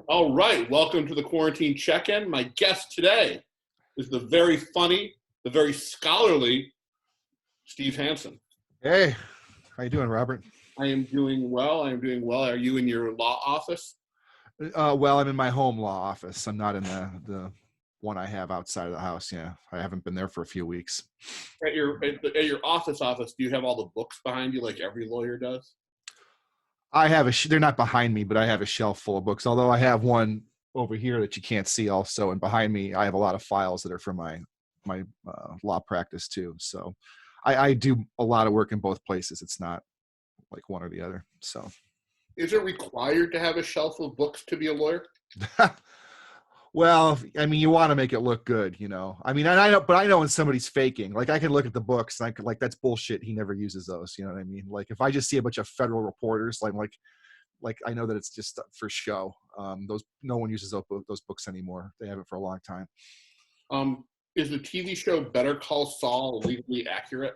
All right, welcome to the Quarantine Check-In. My guest today is the very funny, the very scholarly Steve Hansen. Hey, how you doing, Robert? I am doing well. Are you in your law office? Well, I'm in my home law office. I'm not in the one I have outside of the house. Yeah, I haven't been there for a few weeks. At your office, do you have all the books behind you like every lawyer does? I have they're not behind me, but I have a shelf full of books. Although I have one over here that you can't see also, and behind me I have a lot of files that are for my law practice too. So I do a lot of work in both places. It's not like one or the other. So is it required to have a shelf of books to be a lawyer? Well, I mean, you want to make it look good, you know. I mean, I know when somebody's faking. Like, I can look at the books and I could, like, that's bullshit. He never uses those. You know what I mean? Like, if I just see a bunch of federal reporters, like I know that it's just for show. No one uses those books anymore. They have it for a long time. Is the TV show Better Call Saul legally accurate?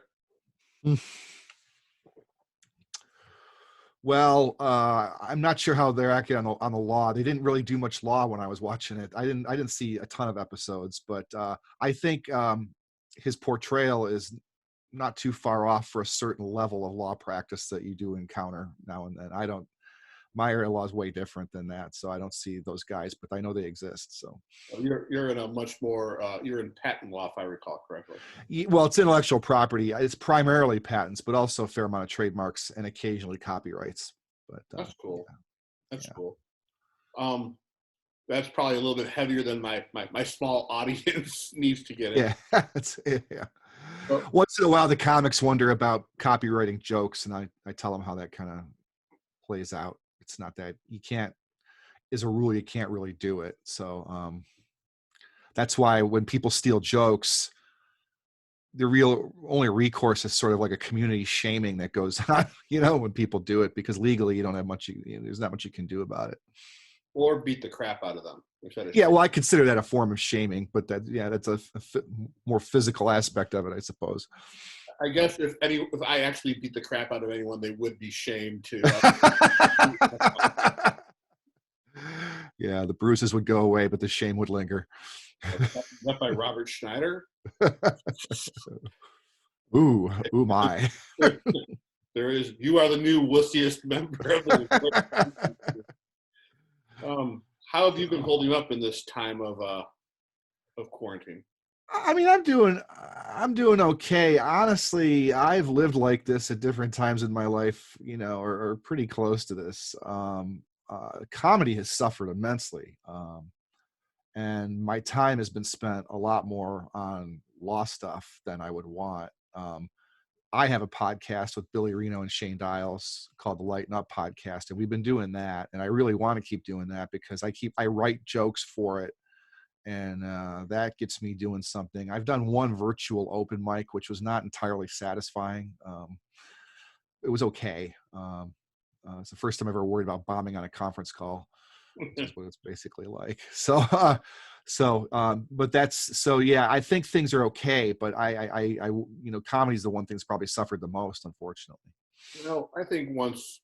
Well, I'm not sure how they're accurate on the law. They didn't really do much law when I was watching it. I didn't see a ton of episodes, but I think his portrayal is not too far off for a certain level of law practice that you do encounter now and then. My area of law is way different than that, so I don't see those guys, but I know they exist. So you're in a much more you're in patent law, if I recall correctly. Well, it's intellectual property. It's primarily patents, but also a fair amount of trademarks and occasionally copyrights. But that's cool. Yeah. That's cool. That's probably a little bit heavier than my small audience needs to get in. Yeah. Once in a while, the comics wonder about copywriting jokes, and I tell them how that kind of plays out. It's not that you can't, as a rule, you can't really do it. So that's why when people steal jokes, the real only recourse is sort of like a community shaming that goes on, you know, when people do it, because legally you don't have much, there's not much you can do about it. Or beat the crap out of them. Well, I consider that a form of shaming, but that's a more physical aspect of it, I suppose. I guess if I actually beat the crap out of anyone, they would be shamed too. Yeah, the bruises would go away, but the shame would linger. Is that by Robert Schneider? Ooh, my. There is. You are the new wussiest member of the. How have you been holding up in this time of quarantine? I mean, I'm doing okay. Honestly, I've lived like this at different times in my life, you know, or pretty close to this. Comedy has suffered immensely. And my time has been spent a lot more on law stuff than I would want. I have a podcast with Billy Reno and Shane Dials called the Lighten Up Podcast, and we've been doing that. And I really want to keep doing that because I write jokes for it. And that gets me doing something. I've done one virtual open mic, which was not entirely satisfying. It was okay. It's the first time I ever worried about bombing on a conference call. That's what it's basically like. But I think things are okay, but I comedy is the one thing that's probably suffered the most, unfortunately. You know, I think once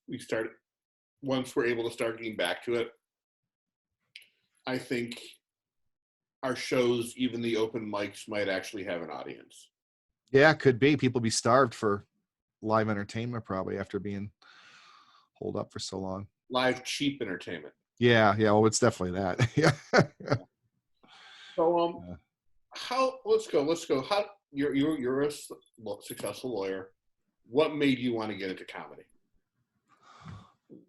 we're able to start getting back to it, I think our shows, even the open mics, might actually have an audience. Yeah, it could be. People be starved for live entertainment probably after being holed up for so long. Live cheap entertainment. Yeah. Well, it's definitely that. Yeah. So, let's go. How you're a successful lawyer. What made you want to get into comedy?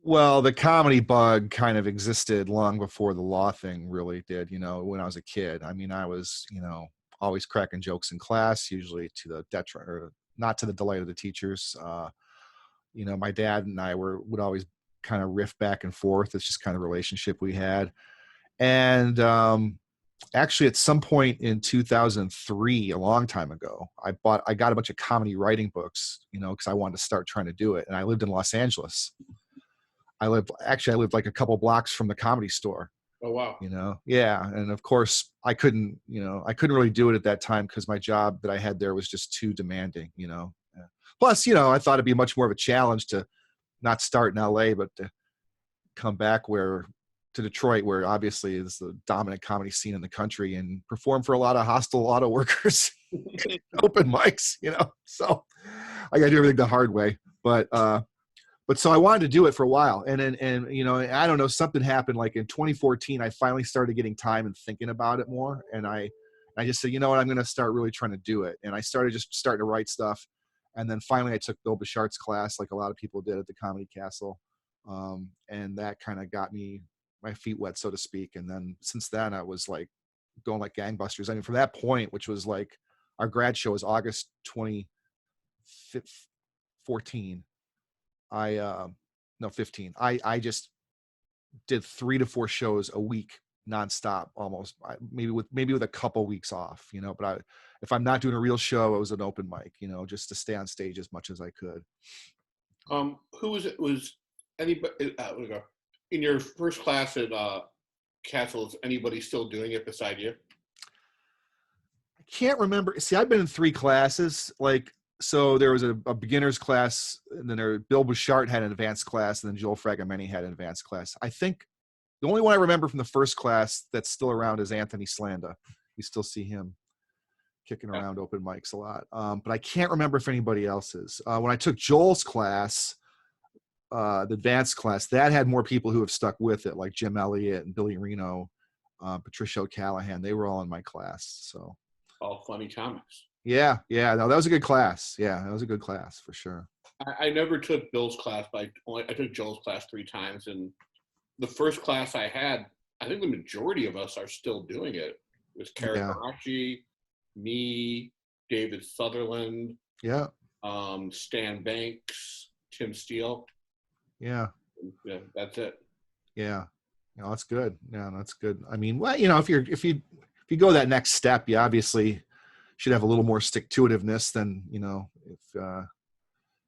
Well, the comedy bug kind of existed long before the law thing really did, you know, when I was a kid. I mean, I was, you know, always cracking jokes in class, usually to the detriment or not to the delight of the teachers. You know, my dad and I would always kind of riff back and forth. It's just kind of relationship we had. And actually, at some point in 2003, a long time ago, I got a bunch of comedy writing books, you know, because I wanted to start trying to do it. And I lived in Los Angeles. I lived like a couple blocks from the Comedy Store. Oh, wow. You know? Yeah. And of course I couldn't really do it at that time because my job that I had there was just too demanding, you know? Plus, you know, I thought it'd be much more of a challenge to not start in LA, but to come back where to Detroit, where obviously is the dominant comedy scene in the country, and perform for a lot of hostile auto workers, open mics, so I got to do everything the hard way. But so I wanted to do it for a while. And I don't know, something happened like in 2014, I finally started getting time and thinking about it more. And I just said, you know what, I'm going to start really trying to do it. And I started to write stuff. And then finally I took Bill Bichart's class, like a lot of people did at the Comedy Castle. And that kind of got me my feet wet, so to speak. And then since then I was like going like gangbusters. I mean, from that point, which was like our grad show was August 2014. 15. I just did 3 to 4 shows a week nonstop, almost, maybe with a couple weeks off, but if I'm not doing a real show, it was an open mic, just to stay on stage as much as I could. Who was it? Was anybody in your first class at Castle? Is anybody still doing it beside you? I can't remember. See, I've been in 3 classes, so there was a beginner's class, and then Bill Bouchard had an advanced class, and then Joel Fragomeni had an advanced class. I think the only one I remember from the first class that's still around is Anthony Slanda. You still see him kicking around open mics a lot. But I can't remember if anybody else is. When I took Joel's class, the advanced class, that had more people who have stuck with it, like Jim Elliott and Billy Reno, Patricia O'Callahan. They were all in my class. So all funny comics. Yeah. No, that was a good class. Yeah, that was a good class for sure. I never took Bill's class, but I took Joel's class 3 times. And the first class I had, I think the majority of us are still doing it. It was Kara Karachi, me, David Sutherland, Stan Banks, Tim Steele. Yeah, that's it. Yeah, that's good. Yeah, that's good. I mean, well, if you go that next step, you obviously should have a little more stick-to-itiveness than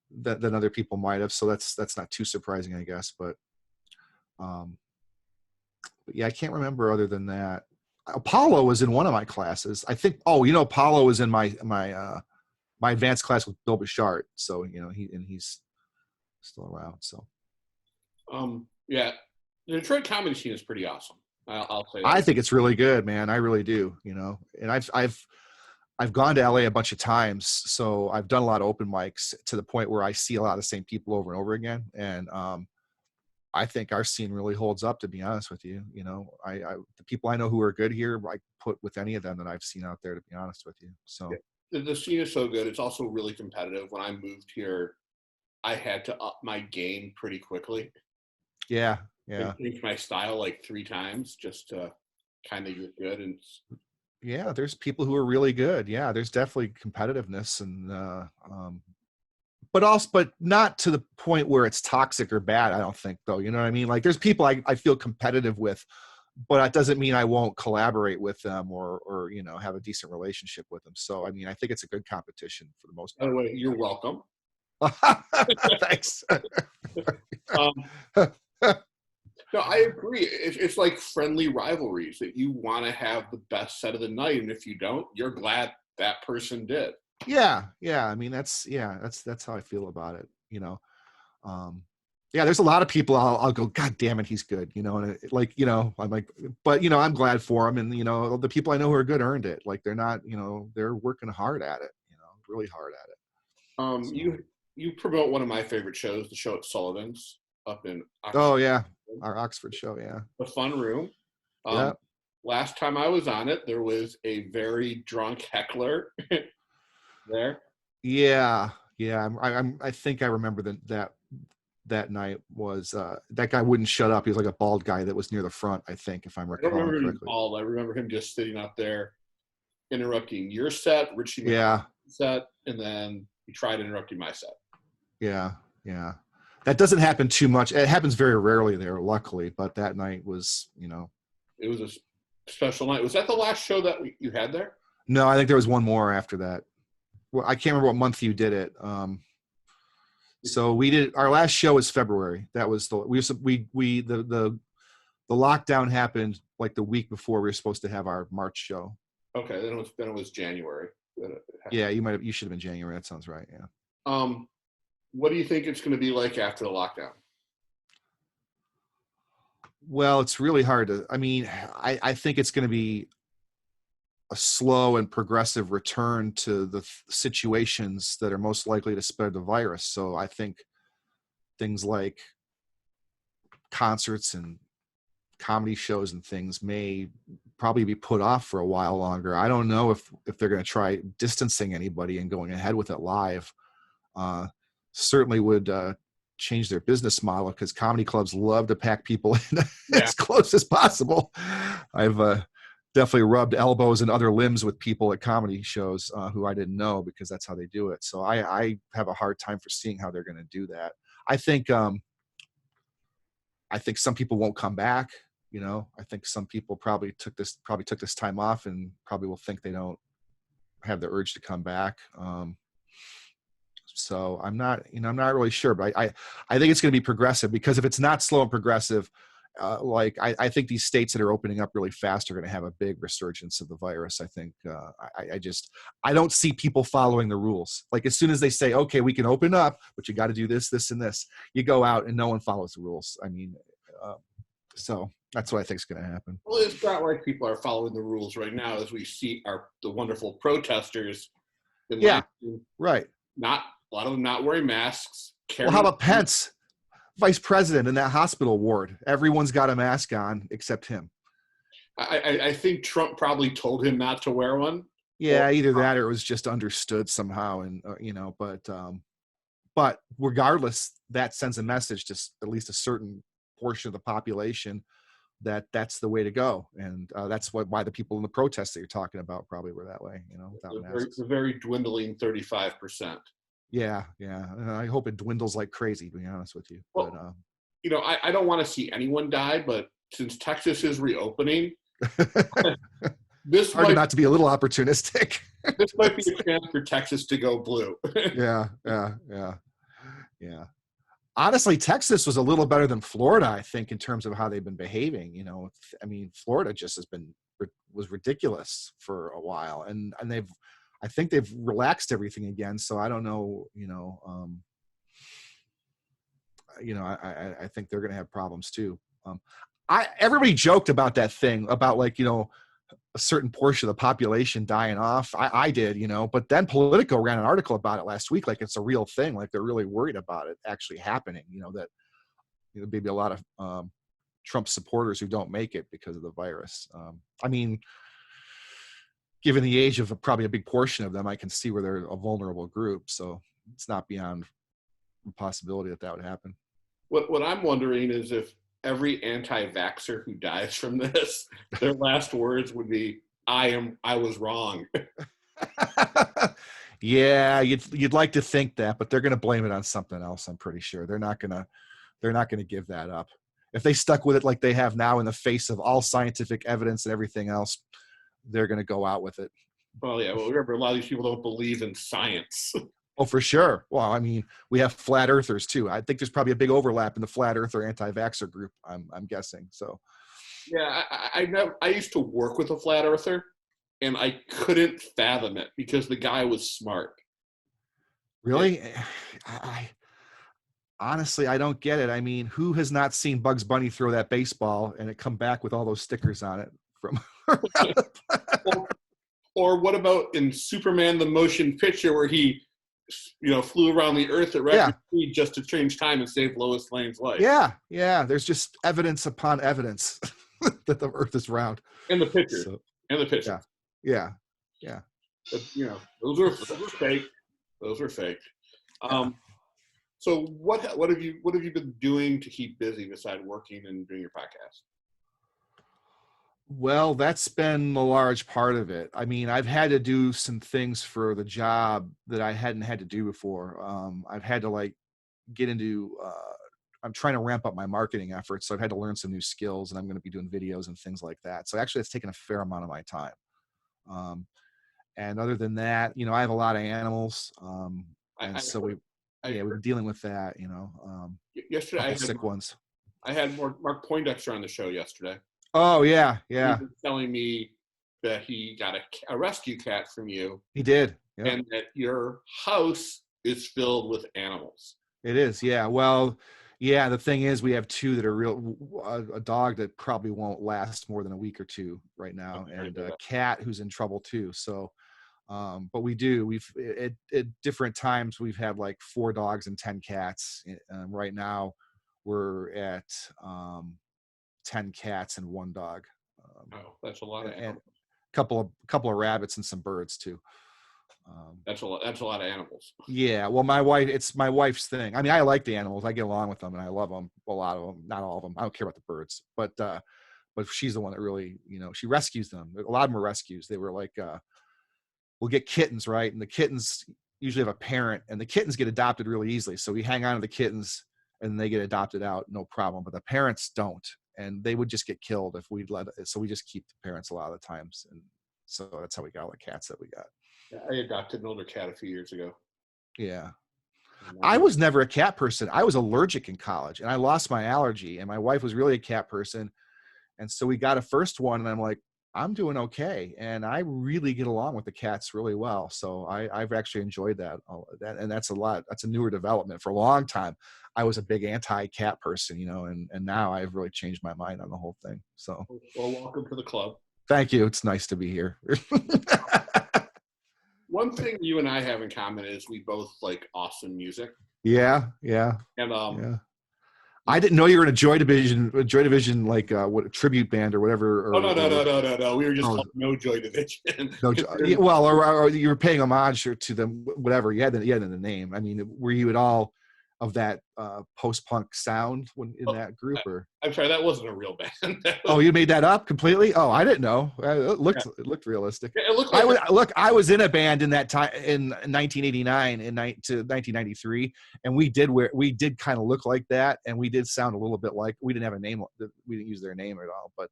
than other people might have. So that's not too surprising, I guess. But yeah, I can't remember other than that. Apollo was in one of my classes. I think. Oh, Apollo was in my advanced class with Bill Bouchard. So he's still around. So. Yeah, the Detroit comedy scene is pretty awesome. I'll say that. I think it's really good, man. I really do. And I've gone to LA a bunch of times, so I've done a lot of open mics to the point where I see a lot of the same people over and over again. And I think our scene really holds up, to be honest with you. The people I know who are good here, I put with any of them that I've seen out there, to be honest with you. So the scene is so good. It's also really competitive. When I moved here, I had to up my game pretty quickly. Yeah. I changed my style like 3 times just to kind of get good. And yeah, there's people who are really good. Yeah, there's definitely competitiveness, and but not to the point where it's toxic or bad, I don't think, though. You know what I mean? Like, there's people I feel competitive with, but that doesn't mean I won't collaborate with them or have a decent relationship with them. So I mean, I think it's a good competition for the most part. By the way, you're welcome. Thanks. No, I agree. It's like friendly rivalries that you want to have the best set of the night, and if you don't, you're glad that person did. Yeah. I mean, that's how I feel about it. Yeah, there's a lot of people I'll go, God damn it, he's good. And I'm like, but I'm glad for him, and the people I know who are good earned it. Like, they're not, they're working hard at it. Really hard at it. So. You promote one of my favorite shows, the show at Sullivan's up in Oxford. Oh yeah, our Oxford show. Yeah, the Fun Room. Last time I was on it, there was a very drunk heckler there. Yeah. I think I remember that night was that guy wouldn't shut up. He was like a bald guy that was near the front, I think, if I'm recalling correctly. I don't remember him bald. I remember him just sitting up there interrupting your set, Richie set, and then he tried interrupting my set. Yeah. That doesn't happen too much. It happens very rarely there, luckily. But that night was, it was a special night. Was that the last show that you had there? No, I think there was one more after that. Well, I can't remember what month you did it. So we did, our last show was February. That was the lockdown happened like the week before we were supposed to have our March show. Okay, then it was January. Yeah, you should have been January. That sounds right. Yeah. What do you think it's going to be like after the lockdown? Well, it's really hard to, I mean, I think it's going to be a slow and progressive return to the situations that are most likely to spread the virus. So I think things like concerts and comedy shows and things may probably be put off for a while longer. I don't know if they're going to try distancing anybody and going ahead with it live. Certainly would change their business model, because comedy clubs love to pack people in as close as possible. I've definitely rubbed elbows and other limbs with people at comedy shows who I didn't know, because that's how they do it. So I have a hard time for seeing how they're going to do that. I think some people won't come back. You know, I think some people probably took this time off and probably will think they don't have the urge to come back. So I'm not really sure, but I think it's going to be progressive, because if it's not slow and progressive, I think these states that are opening up really fast are going to have a big resurgence of the virus. I think I don't see people following the rules. Like, as soon as they say, okay, we can open up, but you got to do this, this, and this, you go out and no one follows the rules. I mean, so that's what I think is going to happen. Well, it's not like people are following the rules right now, as we see the wonderful protesters. Right. Not a lot of them not wearing masks. Well, how about Pence, vice president in that hospital ward? Everyone's got a mask on except him. I think Trump probably told him not to wear one. Yeah, either that or it was just understood somehow, and but regardless, that sends a message to at least a certain portion of the population that that's the way to go, and that's why the people in the protests that you're talking about probably were that way. Without masks. The very dwindling 35%. Yeah. I hope it dwindles like crazy, to be honest with you. Well, but I don't want to see anyone die, but since Texas is reopening, this hard not to be a little opportunistic. This might be a chance for Texas to go blue. Yeah. Honestly, Texas was a little better than Florida, I think, in terms of how they've been behaving. I mean, Florida just was ridiculous for a while, and I think they've relaxed everything again. So I don't know, I think they're going to have problems too. Everybody joked about that thing about, like, a certain portion of the population dying off. I did, but then Politico ran an article about it last week. Like, it's a real thing. Like, they're really worried about it actually happening, that maybe a lot of Trump supporters who don't make it because of the virus. I mean, given the age of probably a big portion of them, I can see where they're a vulnerable group. So it's not beyond the possibility that would happen. What I'm wondering is if every anti-vaxxer who dies from this, their last words would be, I was wrong. Yeah, you'd like to think that, but they're going to blame it on something else. I'm pretty sure they're not going to give that up. If they stuck with it like they have now, in the face of all scientific evidence and everything else, they're going to go out with it. Well, yeah. Well, remember, a lot of these people don't believe in science. Oh, for sure. Well, I mean, we have flat earthers too. I think there's probably a big overlap in the flat earther anti-vaxxer group. I'm guessing. So, yeah, I used to work with a flat earther, and I couldn't fathom it because the guy was smart. Really? Honestly, I don't get it. I mean, who has not seen Bugs Bunny throw that baseball and it come back with all those stickers on it from? Or what about in Superman the Motion Picture, where he flew around the earth at record speed just to change time and save Lois Lane's life? Yeah. There's just evidence upon evidence that the earth is round. And the picture. Yeah. But, those are fake. Those are fake. So what have you been doing to keep busy besides working and doing your podcast? Well, that's been a large part of it. I mean, I've had to do some things for the job that I hadn't had to do before. I've had to get into, I'm trying to ramp up my marketing efforts. So I've had to learn some new skills, and I'm going to be doing videos and things like that. So actually it's taken a fair amount of my time. And other than that, I have a lot of animals. We've been dealing with that, yesterday I had sick ones. I had Mark Poindexter on the show yesterday. Oh, yeah. He was telling me that he got a rescue cat from you. He did. Yep. And that your house is filled with animals. It is, yeah. Well, Yeah, the thing is, we have two that are a dog that probably won't last more than a week or two right now, and a cat who's in trouble too. So, but we've at different times we've had like 4 dogs and 10 cats. Right now, we're at 10 cats and 1 dog. Oh, that's a lot of and animals. couple of rabbits and some birds too. That's a lot of animals. Yeah, well, it's my wife's thing. I mean, I like the animals. I get along with them, and I love them. A lot of them, not all of them. I don't care about the birds, but she's the one that really, she rescues them. A lot of them are rescues. They were like, we'll get kittens, right? And the kittens usually have a parent, and the kittens get adopted really easily. So we hang on to the kittens, and they get adopted out, no problem. But the parents don't, and they would just get killed if we'd let it. So we just keep the parents a lot of the times, and so that's how we got all the cats that we got. I adopted an older cat a few years ago. Yeah. I was never a cat person. I was allergic in college, and I lost my allergy, and my wife was really a cat person. And so we got a first one, and I'm like, I'm doing okay. And I really get along with the cats really well. So I've actually enjoyed that. And that's a lot. That's a newer development. For a long time, I was a big anti-cat person, and now I've really changed my mind on the whole thing. So, well, welcome to the club. Thank you. It's nice to be here. One thing you and I have in common is we both like awesome music. Yeah. And yeah. I didn't know you were in a Joy Division, like what tribute band or whatever. No. We were just called No Joy Division. Well, or you were paying homage to them, whatever. You had the name. I mean, were you at all of that post-punk sound in that group? Or I'm sorry, that wasn't a real band. Oh, you made that up completely? Oh, I didn't know. It looked realistic. Yeah, it looked like I was in a band in that time in 1989 to 1993, and we did kind of look like that, and we did sound a little bit like. We didn't have a name. We didn't use their name at all, but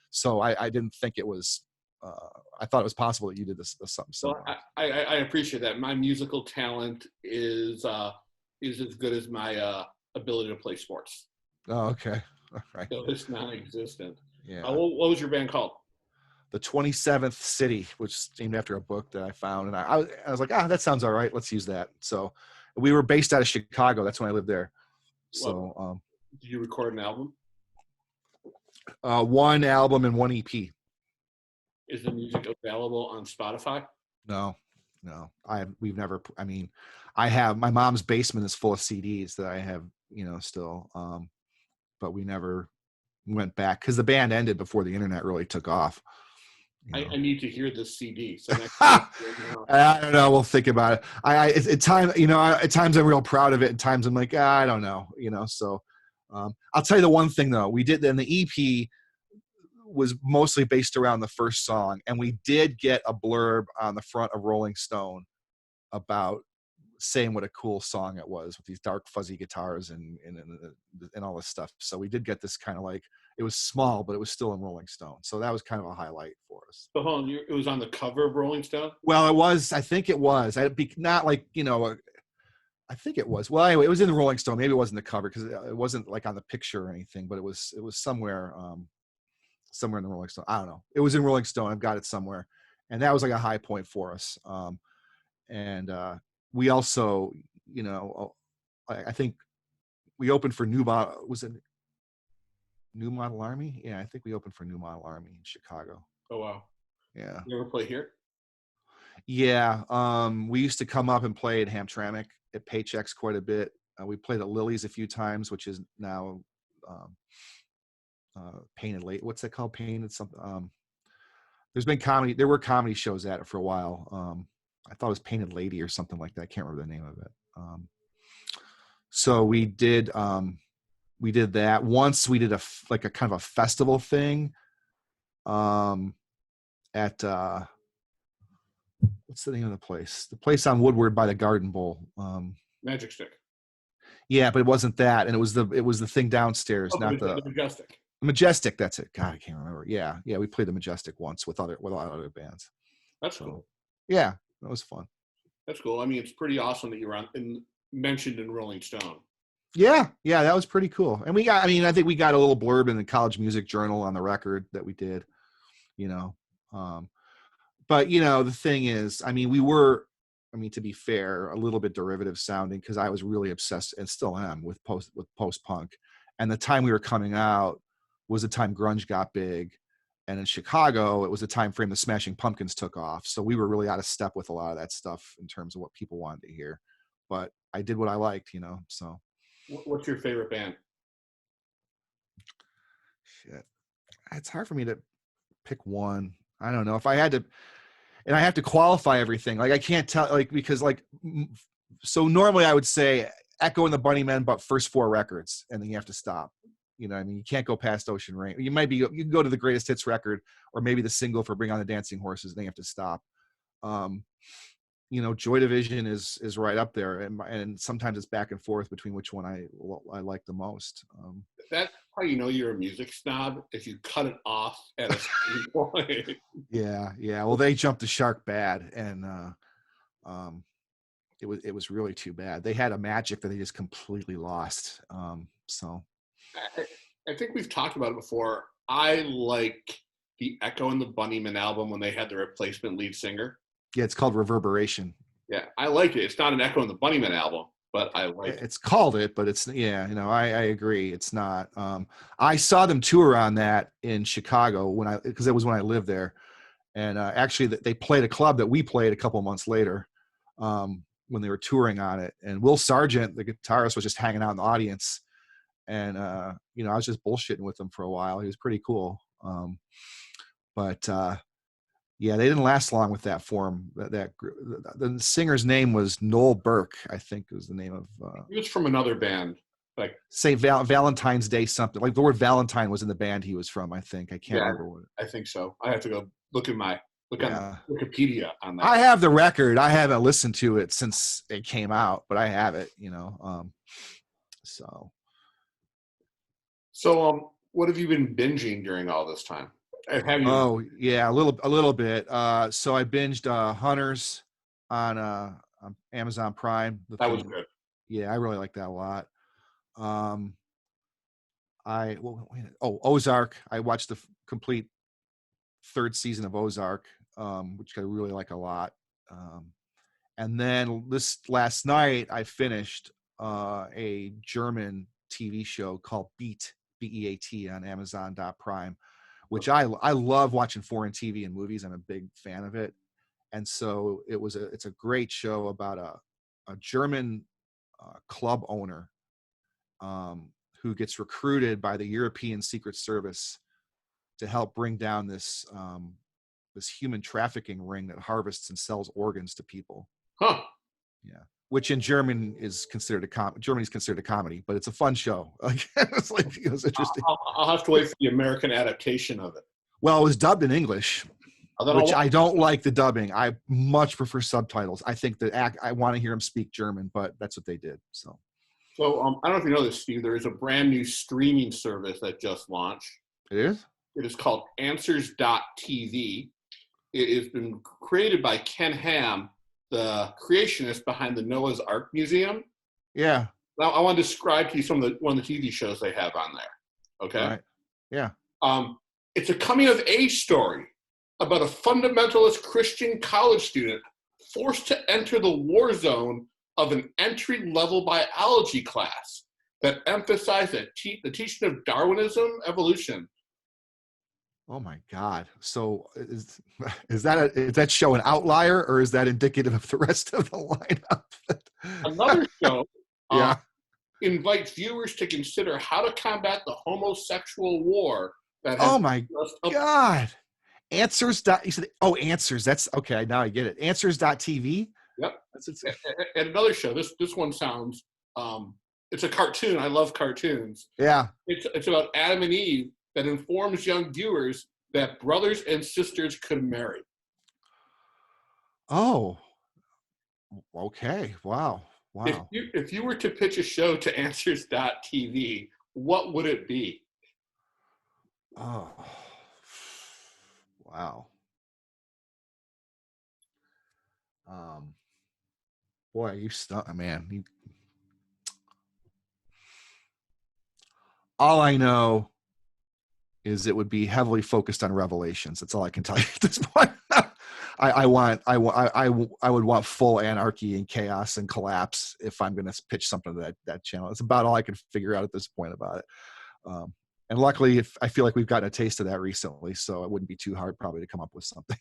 so I didn't think it was. I thought it was possible that you did this something similar. Well, I appreciate that. My musical talent is as good as my ability to play sports. Oh, okay. All right. So it's non-existent. Yeah. What was your band called? The 27th City, which is named after a book that I found. And I was like, that sounds all right. Let's use that. So we were based out of Chicago. That's when I lived there. So did you record an album? 1 album and 1 EP. Is the music available on Spotify? No. We've never, I have, my mom's basement is full of CDs that I have, still, but we never went back because the band ended before the internet really took off. I need to hear this CD. So I don't know. We'll think about it. At times I'm real proud of it. At times I'm like, I don't know, so I'll tell you the one thing though, we did in the EP was mostly based around the first song. And we did get a blurb on the front of Rolling Stone about saying what a cool song it was with these dark fuzzy guitars and all this stuff. So we did get this kind of like, it was small, but it was still in Rolling Stone. So that was kind of a highlight for us. So hold on, it was on the cover of Rolling Stone? Well, it was, I think it was. Not like, I think it was. Well, anyway, it was in the Rolling Stone. Maybe it wasn't the cover because it wasn't like on the picture or anything, but it was somewhere in the Rolling Stone. I don't know. It was in Rolling Stone. I've got it somewhere. And that was like a high point for us. And we also, I think we opened for New Model Army? Yeah, I think we opened for New Model Army in Chicago. Oh, wow. Yeah. You ever play here? Yeah. We used to come up and play at Hamtramck at Paychecks quite a bit. We played at Lily's a few times, which is now Painted Late. What's that called? Painted something. There were comedy shows at it for a while. I thought it was Painted Lady or something like that. I can't remember the name of it. So we did that. Once we did a kind of a festival thing at what's the name of the place? The place on Woodward by the Garden Bowl. Magic Stick. Yeah, but it wasn't that, and it was the thing downstairs, not the Majestic. Majestic, that's it. God, I can't remember. Yeah, we played the Majestic once with other bands. That's cool. Yeah, that was fun. That's cool. It's pretty awesome that you were mentioned in Rolling Stone. Yeah, that was pretty cool. And I think we got a little blurb in the College Music Journal on the record that we did, But the thing is, we were I mean, to be fair, a little bit derivative sounding, because I was really obsessed and still am with post punk. And the time we were coming out was the time grunge got big. And in Chicago, it was the time frame the Smashing Pumpkins took off. So we were really out of step with a lot of that stuff in terms of what people wanted to hear. But I did what I liked, so. What's your favorite band? Shit. It's hard for me to pick one. I don't know if I had to, and I have to qualify everything. Like, I can't tell, like, because like, so normally I would say Echo and the Bunnymen, but first 4 records, and then you have to stop. I mean, you can't go past Ocean Rain. You can go to the greatest hits record, or maybe the single for Bring on the Dancing Horses, then you have to stop. Joy Division is right up there, and sometimes it's back and forth between which one I like the most. That's how you know you're a music snob, if you cut it off at a certain point. Yeah. Well, they jumped the shark bad, and it was really too bad. They had a magic that they just completely lost. So I think we've talked about it before. I like the Echo and the Bunnymen album when they had the replacement lead singer. Yeah, it's called Reverberation. Yeah, I like it. It's not an Echo and the Bunnymen album, but I like it. It's called it, but it's, I agree. It's not. I saw them tour on that in Chicago because it was when I lived there. And actually they played a club that we played a couple of months later when they were touring on it. And Will Sargent, the guitarist, was just hanging out in the audience. And, I was just bullshitting with him for a while. He was pretty cool. But they didn't last long with that form. The singer's name was Noel Burke, I think was the name of. He was from another band. Like say Valentine's Day something. Like the word Valentine was in the band he was from, I think. I can't remember what. I think so. I have to go look on Wikipedia on that. I have the record. I haven't listened to it since it came out, but I have it, So what have you been binging during all this time? Have you? Oh yeah, a little bit. So I binged Hunters on Amazon Prime. That was good. Yeah, I really like that a lot. Ozark. I watched the complete 3rd season of Ozark, which I really like a lot. And then this last night I finished a German TV show called Beat, BEAT, on Amazon.Prime, which I love watching foreign TV and movies. I'm a big fan of it. And so it's a great show about a German club owner who gets recruited by the European Secret Service to help bring down this human trafficking ring that harvests and sells organs to people. Huh. Yeah. Which in German is considered Germany's considered a comedy, but it's a fun show. It was interesting. I'll have to wait for the American adaptation of it. Well, it was dubbed in English, which I don't like the dubbing. I much prefer subtitles. I think I want to hear them speak German, but that's what they did. So I don't know if you know this, Steve. There is a brand new streaming service that just launched. It is? It is called Answers.tv. It has been created by Ken Ham, the creationist behind the Noah's Ark Museum. Yeah. Now, I want to describe to you one of the TV shows they have on there. Okay? Right. Yeah. It's a coming-of-age story about a fundamentalist Christian college student forced to enter the war zone of an entry-level biology class that emphasized the teaching of Darwinism, evolution. Oh my God! So is that show an outlier, or is that indicative of the rest of the lineup? Another show invites viewers to consider how to combat the homosexual war that has. Oh my God! Answers. You said, Answers. That's okay. Now I get it. Answers.tv. Yep. And another show. This one sounds. It's a cartoon. I love cartoons. Yeah. It's about Adam and Eve that informs young viewers that brothers and sisters could marry. Oh. Okay. Wow. If you were to pitch a show to Answers.tv, what would it be? Oh. Wow. Boy, you stuck, man. All I know is it would be heavily focused on Revelations. That's all I can tell you at this point. I would want full anarchy and chaos and collapse if I'm going to pitch something to that channel. It's about all I can figure out at this point about it. And luckily, I feel like we've gotten a taste of that recently, so it wouldn't be too hard probably to come up with something.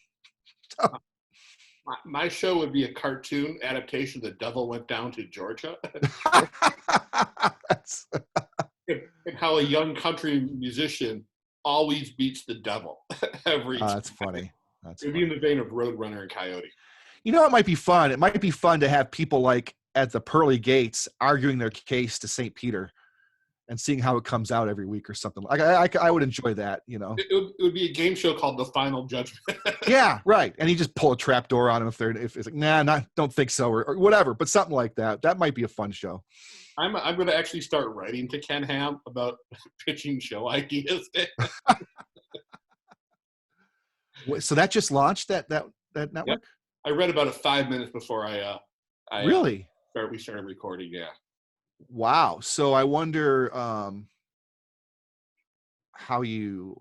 My show would be a cartoon adaptation. The Devil Went Down to Georgia. And how a young country musician always beats the devil every time. That's funny. It'd be in the vein of Roadrunner and Coyote. You know, it might be fun. It might be fun to have people like at the pearly gates arguing their case to St. Peter and seeing how it comes out every week or something. I would enjoy that, you know. It would be a game show called The Final Judgment. Yeah, right. And you just pull a trap door on them if it's like, nah, don't think so, or whatever. But something like that. That might be a fun show. I'm going to actually start writing to Ken Ham about pitching show ideas. So that just launched that network? Yep. I read about it 5 minutes before really? We started recording. Yeah. Wow. So I wonder how you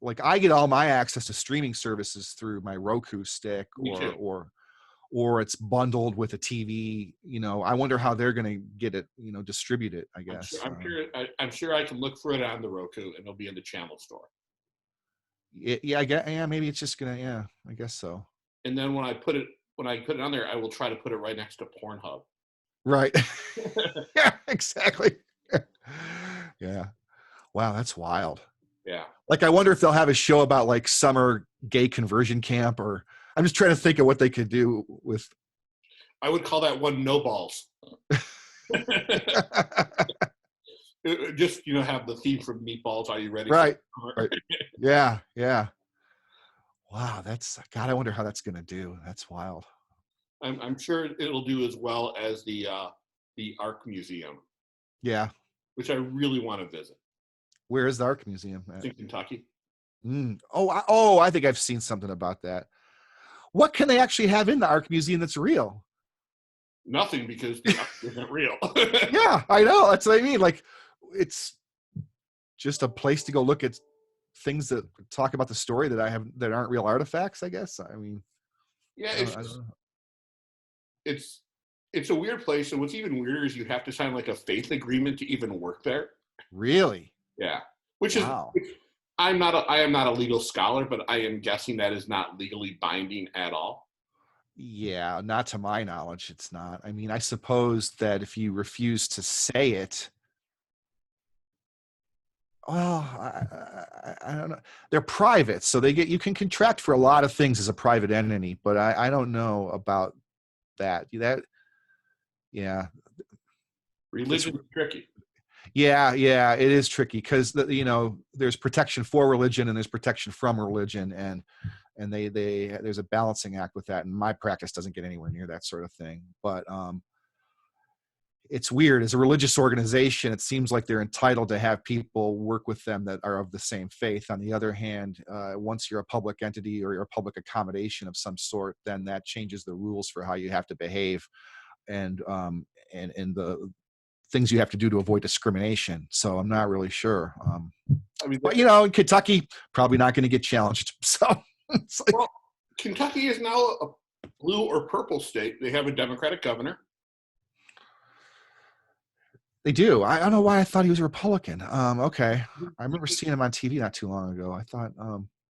like. I get all my access to streaming services through my Roku stick, or it's bundled with a TV. You know, I wonder how they're going to get it. You know, distribute it. I guess. I'm sure I can look for it on the Roku, and it'll be in the channel store. Yeah, I guess. Yeah, maybe it's just gonna. Yeah, I guess so. And then when I put it on there, I will try to put it right next to Pornhub. Right. Yeah, exactly. Yeah. Wow, that's wild. Yeah. Like, I wonder if they'll have a show about like summer gay conversion camp, or I'm just trying to think of what they could do with. I would call that one No Balls. Just, you know, have the theme from Meatballs. Are you ready? Right. Right. Yeah. Yeah. Wow. God, I wonder how that's going to do. That's wild. I'm sure it'll do as well as the Ark Museum. Yeah. Which I really want to visit. Where is the Ark Museum? It's in Kentucky. I think I've seen something about that. What can they actually have in the Ark Museum that's real? Nothing, because the Ark isn't real. Yeah, I know. That's what I mean. Like, it's just a place to go look at things that talk about the story that aren't real artifacts, I guess. I mean, yeah, it's a weird place, and what's even weirder is you have to sign like a faith agreement to even work there. Really? Yeah. I am not a legal scholar, but I am guessing that is not legally binding at all. Yeah, not to my knowledge, it's not. I mean, I suppose that if you refuse to say it, well, I don't know. They're private, so you can contract for a lot of things as a private entity, but I don't know about that. Yeah. Religion is tricky. Yeah, it is tricky because there's protection for religion and there's protection from religion, and there's a balancing act with that. And my practice doesn't get anywhere near that sort of thing. But it's weird. As a religious organization, it seems like they're entitled to have people work with them that are of the same faith. On the other hand, once you're a public entity or you're a public accommodation of some sort, then that changes the rules for how you have to behave, and the things you have to do to avoid discrimination. So I'm not really sure. But in Kentucky, probably not going to get challenged. So it's like, well, Kentucky is now a blue or purple state. They have a Democratic governor. They do. I don't know why I thought he was a Republican. Okay. I remember seeing him on TV not too long ago. I thought.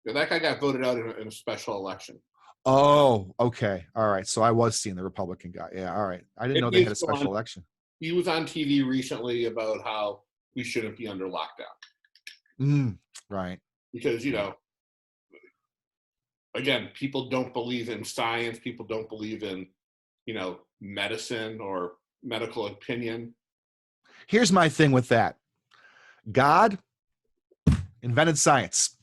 That guy got voted out in a special election. Oh, okay. All right. So I was seeing the Republican guy. Yeah. All right. I didn't know they had a special election. He was on TV recently about how we shouldn't be under lockdown. Right. Because, again, people don't believe in science. People don't believe in, medicine or medical opinion. Here's my thing with that. God invented science.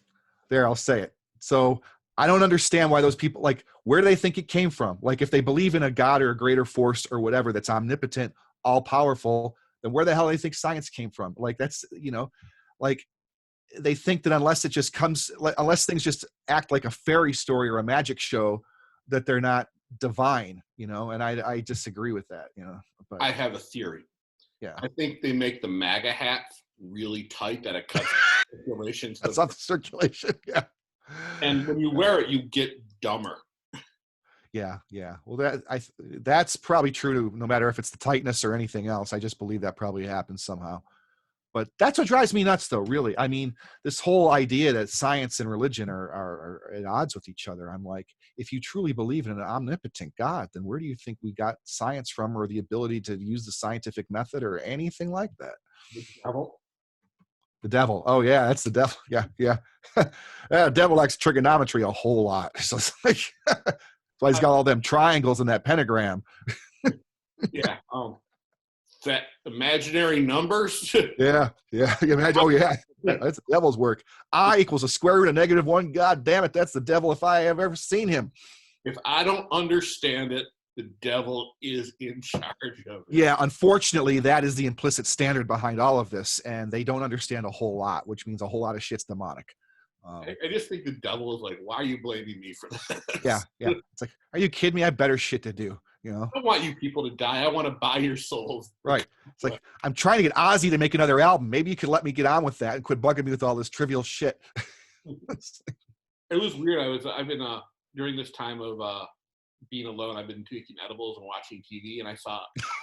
There, I'll say it. So I don't understand why those people, like, where do they think it came from? Like, if they believe in a God or a greater force or whatever that's omnipotent, all powerful, then where the hell do they think science came from? Like, that's, like, they think that unless things just act like a fairy story or a magic show, that they're not divine, and I disagree with that, but I have a theory. Yeah. I think they make the MAGA hats really tight that it cuts circulation. That's not the circulation. Yeah. And when you wear it, you get dumber. Yeah, yeah. Well, that's probably true no matter if it's the tightness or anything else. I just believe that probably happens somehow. But that's what drives me nuts, though, really. I mean, this whole idea that science and religion are at odds with each other. I'm like, if you truly believe in an omnipotent God, then where do you think we got science from, or the ability to use the scientific method or anything like that? The devil. The devil. Oh, yeah, that's the devil. Yeah, yeah. Yeah, the devil likes trigonometry a whole lot. So it's like, that's why he's got all them triangles in that pentagram. Yeah. That imaginary numbers. Yeah, yeah. You imagine, oh, yeah, that's the devil's work. I equals a square root of -1. God damn it, that's the devil if I have ever seen him. If I don't understand it, the devil is in charge of it. Yeah, unfortunately, that is the implicit standard behind all of this, and they don't understand a whole lot, which means a whole lot of shit's demonic. I just think the devil is like, why are you blaming me for this? Yeah, yeah. It's like, are you kidding me? I have better shit to do. You know? I don't want you people to die. I want to buy your souls. Right. It's like, I'm trying to get Ozzy to make another album. Maybe you could let me get on with that and quit bugging me with all this trivial shit. It was weird. I've been during this time of being alone, I've been taking edibles and watching TV, and I saw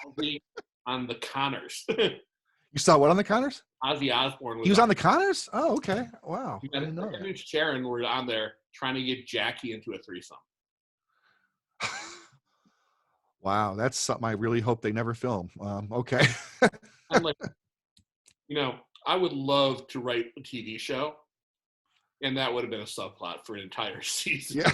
Ozzy on the Connors. You saw what on the Connors? Ozzy Osbourne. He was on the Connors? Oh, okay. Wow. I didn't know that. Sharon were on there trying to get Jackie into a threesome. Wow, that's something I really hope they never film. Okay. I'm like, I would love to write a TV show, and that would have been a subplot for an entire season. Yeah.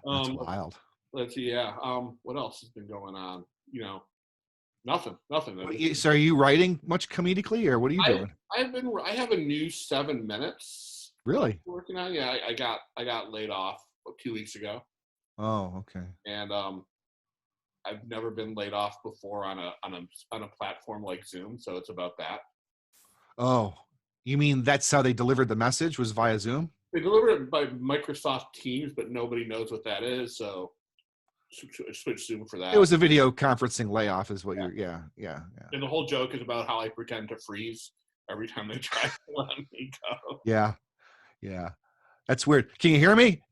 That's wild. Let's see. Yeah. What else has been going on? Nothing. So are you writing much comedically, or what are you doing? I have a new 7 minutes. Really? Working on. Yeah. I got laid off 2 weeks ago. Oh, okay. And I've never been laid off before on a platform like Zoom, so it's about that. Oh, you mean that's how they delivered the message, was via Zoom? They delivered it by Microsoft Teams, but nobody knows what that is, so switch Zoom for that. It was a video conferencing layoff, is what yeah. Yeah. And the whole joke is about how I pretend to freeze every time they try to let me go. Yeah. That's weird. Can you hear me?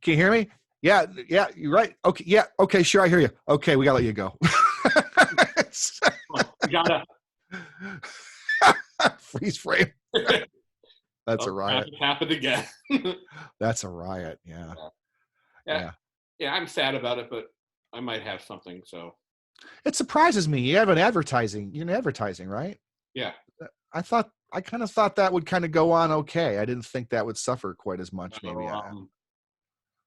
Yeah, you're right. Okay, yeah, okay, sure, I hear you. Okay, we gotta let you go. You gotta freeze frame. That's a riot. It happened again. That's a riot. Yeah. I'm sad about it, but I might have something. So it surprises me. You're in advertising, right? Yeah. I kind of thought that would kind of go on okay. I didn't think that would suffer quite as much. Maybe.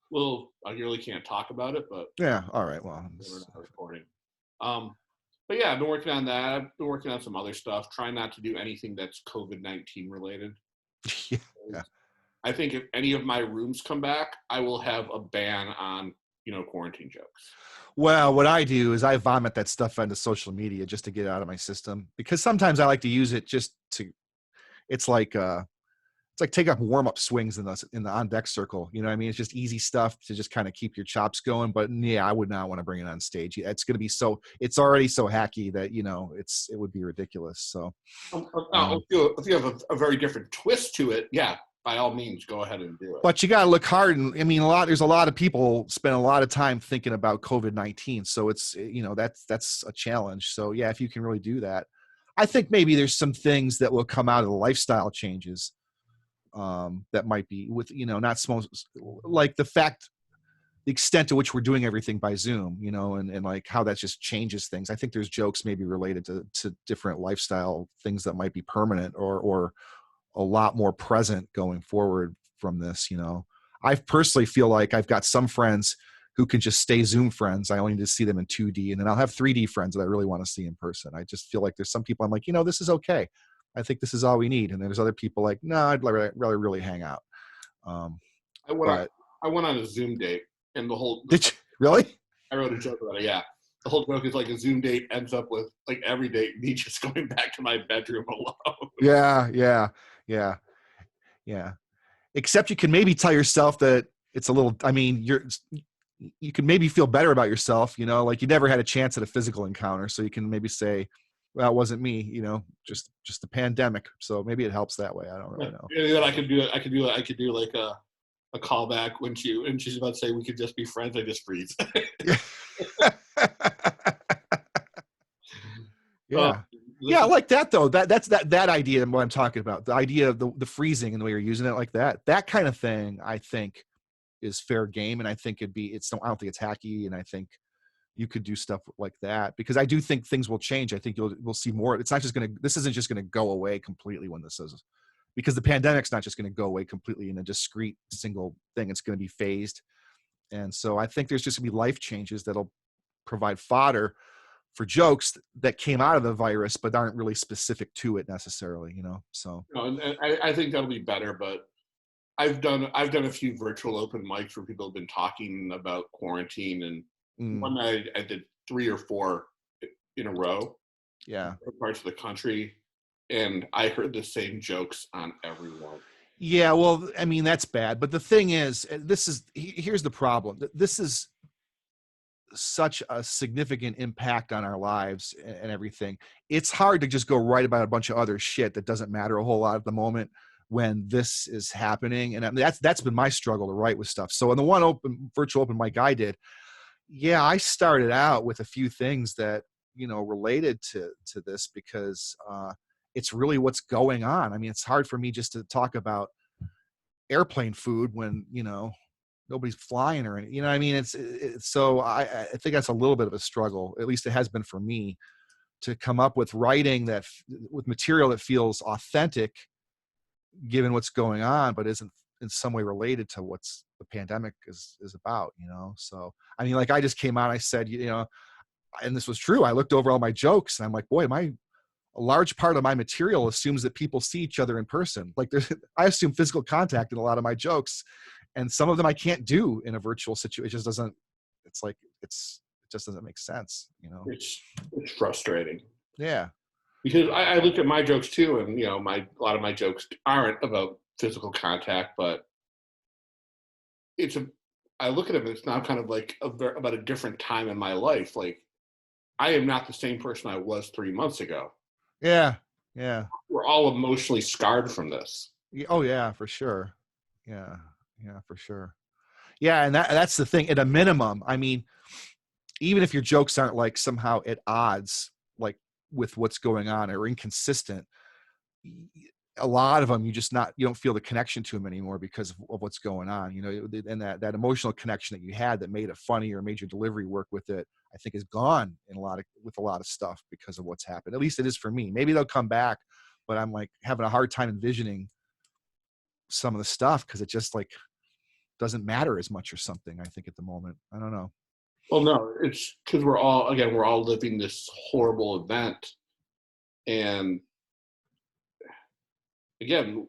Well, I really can't talk about it, but yeah. All right. Well, we're not recording. But yeah, I've been working on that. I've been working on some other stuff. Trying not to do anything that's COVID-19 related. Yeah. I think if any of my rooms come back, I will have a ban on quarantine jokes. Well, what I do is I vomit that stuff onto social media just to get it out of my system, because sometimes I like to use it just to. It's like take up warm-up swings in the on-deck circle. You know what I mean? It's just easy stuff to just kind of keep your chops going. But yeah, I would not want to bring it on stage. It's going to be it's already so hacky that, it would be ridiculous. So if you have a very different twist to it, yeah, by all means, go ahead and do it. But you got to look hard. And I mean, there's a lot of people spend a lot of time thinking about COVID-19. So it's, that's a challenge. So yeah, if you can really do that, I think maybe there's some things that will come out of the lifestyle changes that might be with, not small, like the extent to which we're doing everything by Zoom, and like how that just changes things. I think there's jokes maybe related to different lifestyle things that might be permanent or a lot more present going forward from this. I personally feel like I've got some friends who can just stay Zoom friends. I only need to see them in 2D, and then I'll have 3D friends that I really want to see in person. I just feel like there's some people I'm like, this is okay. I think this is all we need. And there's other people like, no, I'd rather really hang out. I went on a Zoom date, and did you really? I wrote a joke about it. Yeah. The whole joke is like a Zoom date ends up with like every date me just going back to my bedroom alone. Yeah. Except you can maybe tell yourself that it's a little, you can maybe feel better about yourself, like you never had a chance at a physical encounter. So you can maybe say, well, it wasn't me, just the pandemic. So maybe it helps that way. I don't really know. Yeah, I could do like a callback when she's about to say we could just be friends, I just freeze. Yeah. Uh, Yeah. Yeah, I like that though. That's that idea what I'm talking about. The idea of the freezing and the way you're using it like that. That kind of thing, I think, is fair game. And I think I don't think it's hacky. And I think you could do stuff like that because I do think things will change. I think we'll see more. This isn't just going to go away completely when this is, because the pandemic's not just going to go away completely in a discrete single thing. It's going to be phased. And so I think there's just going to be life changes that'll provide fodder for jokes that came out of the virus, but aren't really specific to it necessarily, so. and I think that'll be better, but I've done a few virtual open mics where people have been talking about quarantine, and one night I did 3 or 4 in a row. Yeah. In parts of the country, and I heard the same jokes on everyone. Yeah, well, I mean, that's bad. But the thing is, here's the problem. This is such a significant impact on our lives and everything. It's hard to just go write about a bunch of other shit that doesn't matter a whole lot at the moment when this is happening. And I mean, that's been my struggle to write with stuff. So in the one virtual open mic I did, yeah, I started out with a few things that, related to this because it's really what's going on. I mean, it's hard for me just to talk about airplane food when, nobody's flying or anything, I mean, it's so I think that's a little bit of a struggle. At least it has been for me to come up with writing with material that feels authentic given what's going on, but isn't in some way related to what's the pandemic is about, So, I mean, like I just came out, I said, and this was true. I looked over all my jokes and I'm like, boy, a large part of my material assumes that people see each other in person. Like I assume physical contact in a lot of my jokes, and some of them I can't do in a virtual situation. It just doesn't make sense, It's frustrating. Yeah. Because I look at my jokes too, and a lot of my jokes aren't about physical contact, but I look at them and it's now kind of like about a different time in my life. Like I am not the same person I was 3 months ago. Yeah. Yeah. We're all emotionally scarred from this. Oh yeah, for sure. Yeah. Yeah, for sure. Yeah. And that's the thing. At a minimum, I mean, even if your jokes aren't like somehow at odds, like with what's going on or inconsistent, a lot of them you don't feel the connection to them anymore because of what's going on, and that emotional connection that you had that made it funny or made your delivery work with it, I think is gone with a lot of stuff because of what's happened. At least it is for me. Maybe they'll come back, but I'm like having a hard time envisioning some of the stuff because it just like doesn't matter as much or something, I think, at the moment. I don't know. Well, no, it's because we're all living this horrible event. And again,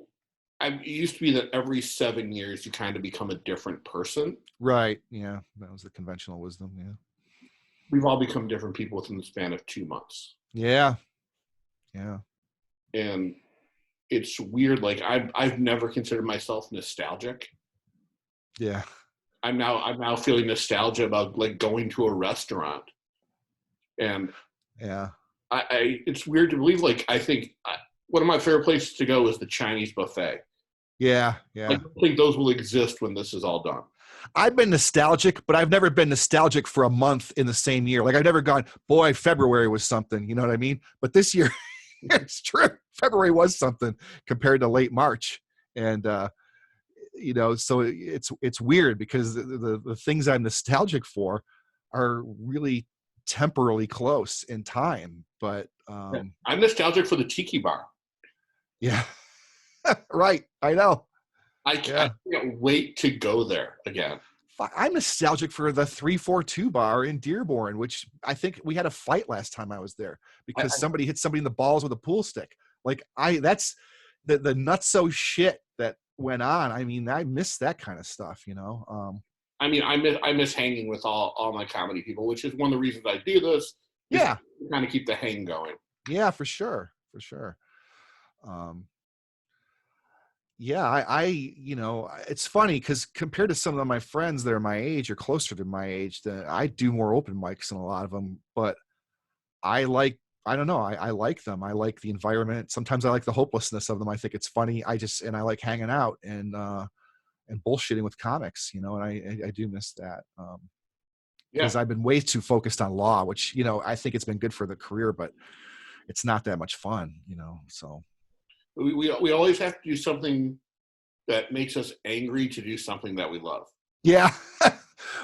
it used to be that every 7 years you kind of become a different person. Right. Yeah. That was the conventional wisdom. Yeah. We've all become different people within the span of 2 months. Yeah. Yeah. And it's weird. Like I've never considered myself nostalgic. Yeah. I'm now feeling nostalgia about like going to a restaurant. And yeah, it's weird to believe. Like I think one of my favorite places to go is the Chinese buffet. Yeah. Yeah. I don't think those will exist when this is all done. I've been nostalgic, but I've never been nostalgic for a month in the same year. Like I've never gone, boy, February was something, you know what I mean? But this year, it's true. February was something compared to late March. And, so it's weird because the things I'm nostalgic for are really temporally close in time. But I'm nostalgic for the tiki bar. Yeah. Right. I know. I can't wait to go there again. I'm nostalgic for the 342 bar in Dearborn, which I think we had a fight last time I was there because somebody hit somebody in the balls with a pool stick. Like that's the nutso shit that went on. I mean, I miss that kind of stuff, I mean, I miss hanging with all my comedy people, which is one of the reasons I do this. Yeah. To kind of keep the hang going. Yeah, for sure. For sure. Yeah, it's funny because compared to some of my friends that are my age or closer to my age, I do more open mics than a lot of them, but I don't know. I like them. I like the environment. Sometimes I like the hopelessness of them. I think it's funny. I like hanging out and and bullshitting with comics, and I do miss that. Because Yeah. I've been way too focused on law, which, I think it's been good for the career, but it's not that much fun, so. We always have to do something that makes us angry to do something that we love. Yeah.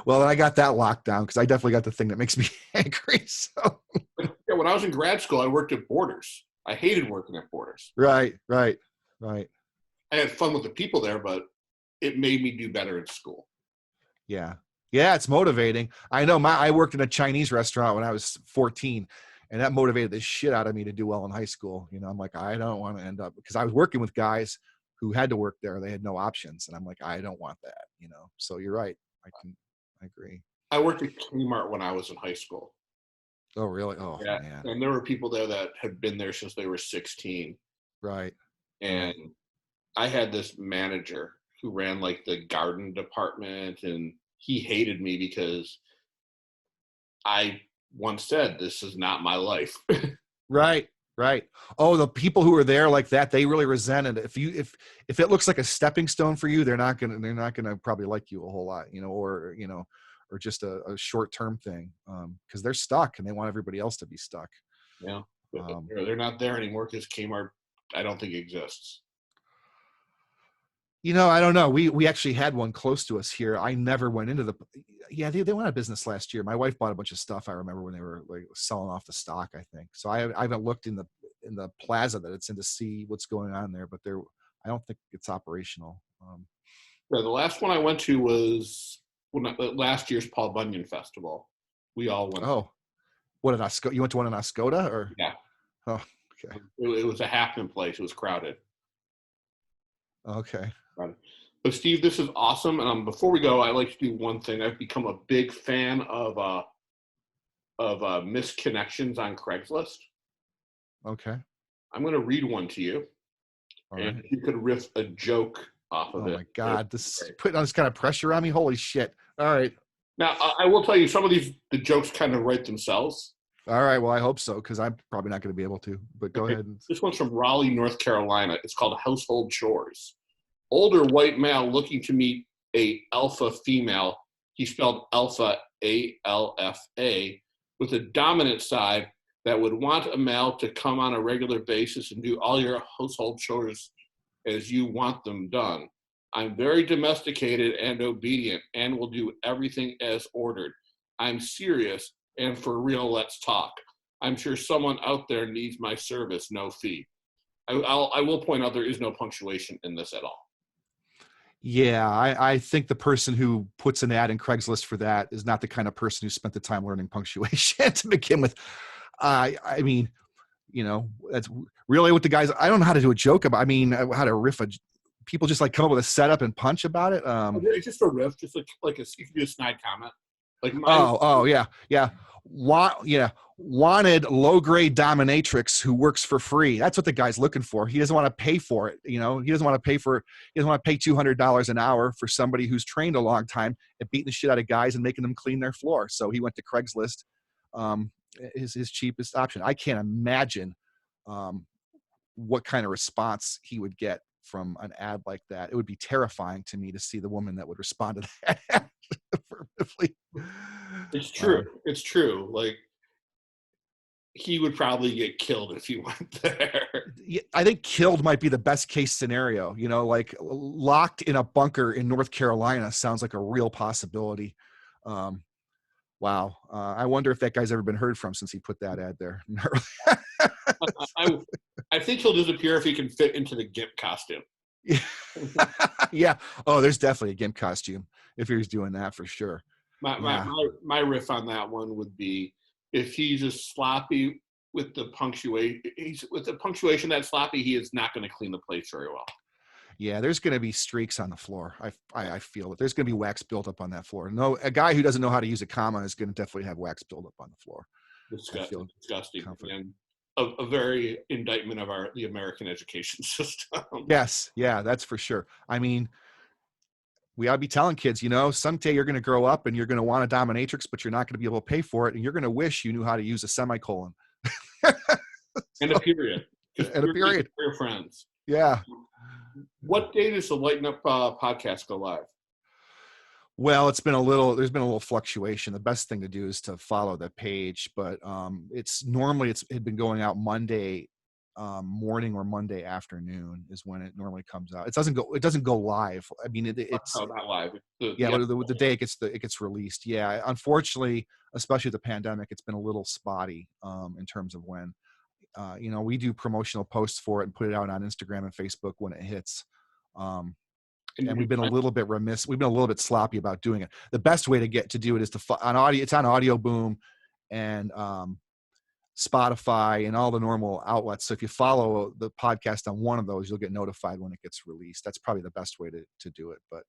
Well, I got that locked down because I definitely got the thing that makes me angry. So. Yeah, when I was in grad school, I worked at Borders. I hated working at Borders. Right. I had fun with the people there, but it made me do better in school. Yeah. Yeah, it's motivating. I know I worked in a Chinese restaurant when I was 14, and that motivated the shit out of me to do well in high school. I'm like, I don't want to end up, because I was working with guys who had to work there. They had no options. And I'm like, I don't want that, so you're right. I agree. I worked at Kmart when I was in high school. Oh, really? Oh, yeah. Man. And there were people there that had been there since they were 16. Right. And I had this manager who ran like the garden department, and he hated me because I once said, this is not my life. Right. Oh, the people who are there like that, they really resent it. If it looks like a stepping stone for you, they're not gonna probably like you a whole lot, or just a short-term thing, because they're stuck and they want everybody else to be stuck. Yeah, they're not there anymore because Kmart, I don't think, exists. I don't know. We actually had one close to us here. I never went into they went out of business last year. My wife bought a bunch of stuff. I remember when they were like selling off the stock, I think. So I haven't looked in the plaza that it's in to see what's going on there, but I don't think it's operational. Yeah, the last one I went to was last year's Paul Bunyan Festival. We all went. Oh, what in Osco? You went to one in Oscoda, or? Yeah. Oh, okay. It was a happening place. It was crowded. Okay. But Steve, this is awesome. And before we go, I like to do one thing. I've become a big fan of misconnections on Craigslist. Okay. I'm going to read one to you, and if you could riff a joke off of it. Oh my God, this is putting on this kind of pressure on me. Holy shit! All right. Now I will tell you, some of the jokes kind of write themselves. All right. Well, I hope so, because I'm probably not going to be able to. But go ahead. This one's from Raleigh, North Carolina. It's called Household Chores. Older white male looking to meet a alpha female. He spelled alpha, ALFA, with a dominant side that would want a male to come on a regular basis and do all your household chores as you want them done. I'm very domesticated and obedient and will do everything as ordered. I'm serious and for real, let's talk. I'm sure someone out there needs my service, no fee. I will point out there is no punctuation in this at all. Yeah, I think the person who puts an ad in Craigslist for that is not the kind of person who spent the time learning punctuation to begin with. I mean, that's really what the guys, I don't know how to do a joke about, how to riff people just like come up with a setup and punch about it. It's just a riff, just like you can do a snide comment. Like yeah. Wanted low-grade dominatrix who works for free. That's what the guy's looking for. He doesn't want to pay for it. He doesn't want to pay $200 an hour for somebody who's trained a long time at beating the shit out of guys and making them clean their floor. So he went to Craigslist, his cheapest option. I can't imagine what kind of response he would get from an ad like that. It would be terrifying to me to see the woman that would respond to that ad. It's true. It's true. Like, he would probably get killed if he went there. I think killed might be the best case scenario. Like locked in a bunker in North Carolina sounds like a real possibility. Wow. I wonder if that guy's ever been heard from since he put that ad there. I think he'll disappear if he can fit into the GIMP costume. Yeah. Oh, there's definitely a GIMP costume if he was doing that for sure. My riff on that one would be, if he's just sloppy with the punctuation that's sloppy, he is not going to clean the place very well. Yeah, there's going to be streaks on the floor. I feel that there's going to be wax buildup on that floor. No, a guy who doesn't know how to use a comma is going to definitely have wax buildup on the floor. Disgusting. And a very indictment of the American education system. Yes, yeah, that's for sure. We ought to be telling kids, someday you're going to grow up and you're going to want a dominatrix, but you're not going to be able to pay for it. And you're going to wish you knew how to use a semicolon. And a period. And a period. For your friends. Yeah. What day does the Lighten Up podcast go live? Well, there's been a little fluctuation. The best thing to do is to follow the page, but it's had been going out Monday morning or Monday afternoon is when it normally comes out. It doesn't go live. I mean, it's not live. The day it gets released. Yeah, unfortunately, especially the pandemic, it's been a little spotty in terms of when. We do promotional posts for it and put it out on Instagram and Facebook when it hits. And we've been a little bit remiss. We've been a little bit sloppy about doing it. The best way to do it is on audio. It's on Audio Boom and Spotify and all the normal outlets. So if you follow the podcast on one of those, you'll get notified when it gets released. That's probably the best way to do it. But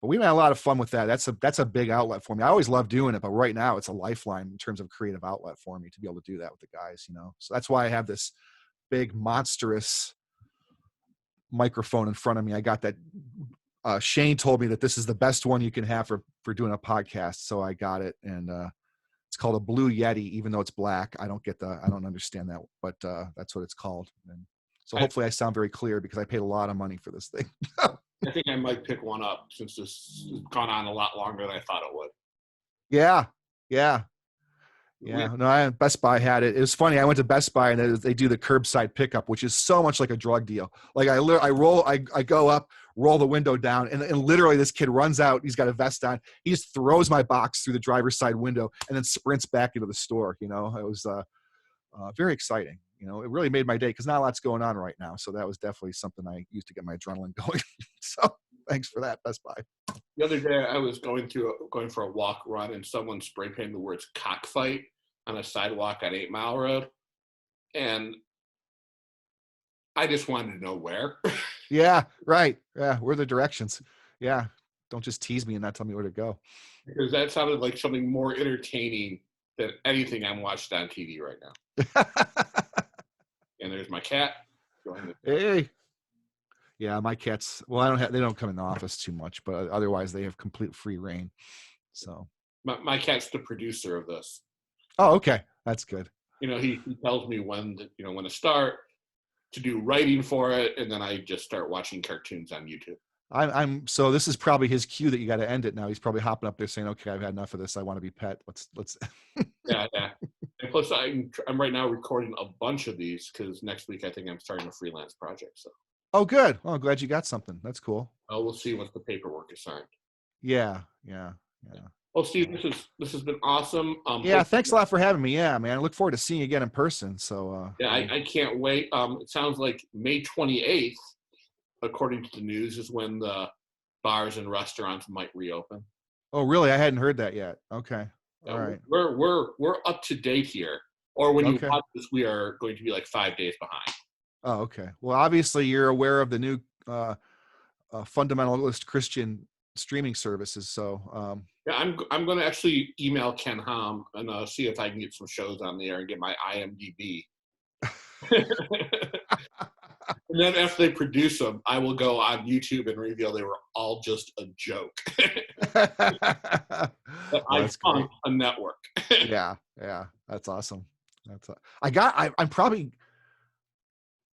we've had a lot of fun with that. That's a big outlet for me. I always love doing it, but right now it's a lifeline in terms of creative outlet for me to be able to do that with the guys. So that's why I have this big monstrous microphone in front of me. I got that. Shane told me that this is the best one you can have for doing a podcast, so I got it, and it's called a Blue Yeti, even though it's black. I don't understand that, but that's what it's called. And so hopefully I sound very clear because I paid a lot of money for this thing. I think I might pick one up since this has gone on a lot longer than I thought it would. Yeah. No, Best Buy had it. It was funny. I went to Best Buy and they do the curbside pickup, which is so much like a drug deal. Like I go up, roll the window down, and literally this kid runs out. He's got a vest on. He just throws my box through the driver's side window and then sprints back into the store. It was very exciting. It really made my day because not a lot's going on right now. So that was definitely something I used to get my adrenaline going. So thanks for that, Best Buy. The other day I was going for a walk run and someone spray painted the words cockfight on a sidewalk on 8 Mile Road. And I just wanted to know where. Yeah, right. Yeah, where are the directions? Yeah, don't just tease me and not tell me where to go. Because that sounded like something more entertaining than anything I'm watched on TV right now. And there's my cat. Hey. Yeah, my cats. Well, they don't come in the office too much, but otherwise they have complete free reign. So my cat's the producer of this. Oh, okay, that's good. He tells me when to start, to do writing for it, and then I just start watching cartoons on YouTube. So this is probably his cue that you got to end it now. He's probably hopping up there saying, "Okay, I've had enough of this. I want to be pet. Let's." Yeah. And plus, I'm right now recording a bunch of these because next week I think I'm starting a freelance project. So. Oh, good. Well, I'm glad you got something. That's cool. We'll see once the paperwork is signed. Yeah. Well, Steve, this has been awesome. Yeah, thanks a lot for having me. Yeah, man. I look forward to seeing you again in person. So. I can't wait. It sounds like May 28th, according to the news, is when the bars and restaurants might reopen. Oh, really? I hadn't heard that yet. Okay. All right. We're up to date here. Or when you watch this, we are going to be like 5 days behind. Oh, okay. Well, obviously you're aware of the new fundamentalist Christian streaming services. So yeah, I'm going to actually email Ken Hom and see if I can get some shows on the air and get my IMDb. And then after they produce them, I will go on YouTube and reveal they were all just a joke. That I found a network. Yeah, that's awesome. I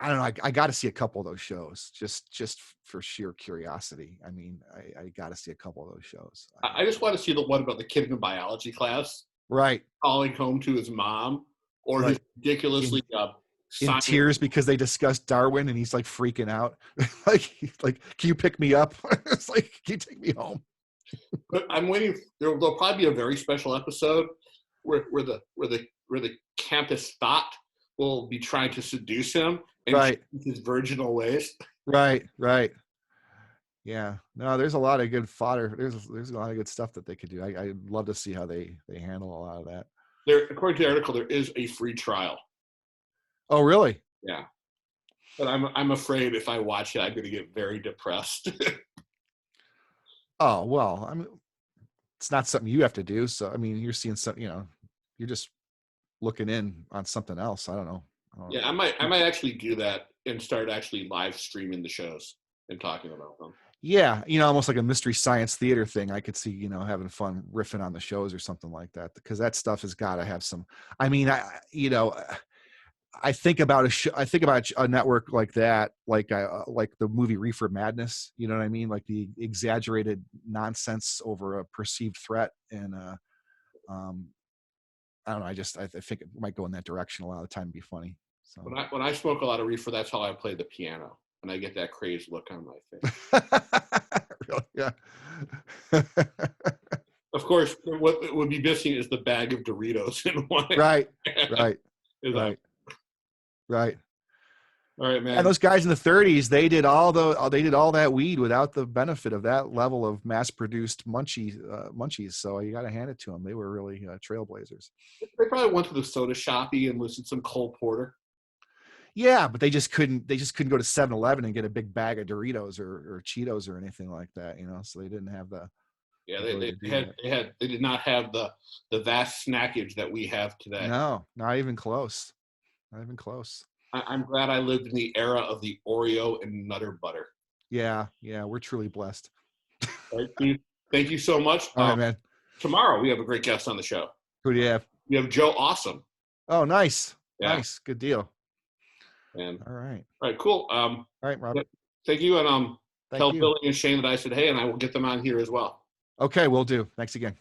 don't know. I got to see a couple of those shows just for sheer curiosity. I mean, I got to see a couple of those shows. I just want to see the one about the kid in biology class, right? Calling home to his mom, or his ridiculously in tears because they discussed Darwin, and he's like freaking out, like can you pick me up? It's like, can you take me home? But I'm waiting. There'll probably be a very special episode where the campus thought will be trying to seduce him and his virginal ways. Right. Yeah. No, there's a lot of good fodder. There's a lot of good stuff that they could do. I'd love to see how they handle a lot of that. According to the article, there is a free trial. Oh, really? Yeah. But I'm afraid if I watch it, I'm going to get very depressed. Oh, well, I mean, it's not something you have to do. So, I mean, you're seeing something, you're just looking in on something else. I don't know. I might actually do that and start actually live streaming the shows and talking about them. Yeah, almost like a mystery science theater thing. I could see, having fun riffing on the shows or something like that, because that stuff has got to have some. I mean, I think about a network like that, like the movie Reefer Madness. You know what I mean? Like the exaggerated nonsense over a perceived threat, and I don't know. I think it might go in that direction a lot of the time and be funny. So When I smoke a lot of reefer, that's how I play the piano, and I get that crazed look on my face. really, yeah. Of course, what would be missing is the bag of Doritos in one. Right. All right, man. And those guys in the 30s, they did all that weed without the benefit of that level of mass-produced munchies. So you got to hand it to them; they were really trailblazers. They probably went to the soda shoppy and listened to some Cole Porter. Yeah, but they just couldn't go to 7-Eleven and get a big bag of Doritos or Cheetos or anything like that, So they didn't have the. Yeah, they did not have the vast snackage that we have today. No, not even close. Not even close. I'm glad I lived in the era of the Oreo and Nutter Butter. Yeah, we're truly blessed. All right, Steve, thank you so much. All right, man. Tomorrow we have a great guest on the show. Who do you have? We have Joe Awesome. Oh, nice. Yeah. Nice. Good deal. And all right, cool. All right, Robert. Thank you, and thank tell you. Billy and Shane that I said hey, and I will get them on here as well. Okay, will do. Thanks again.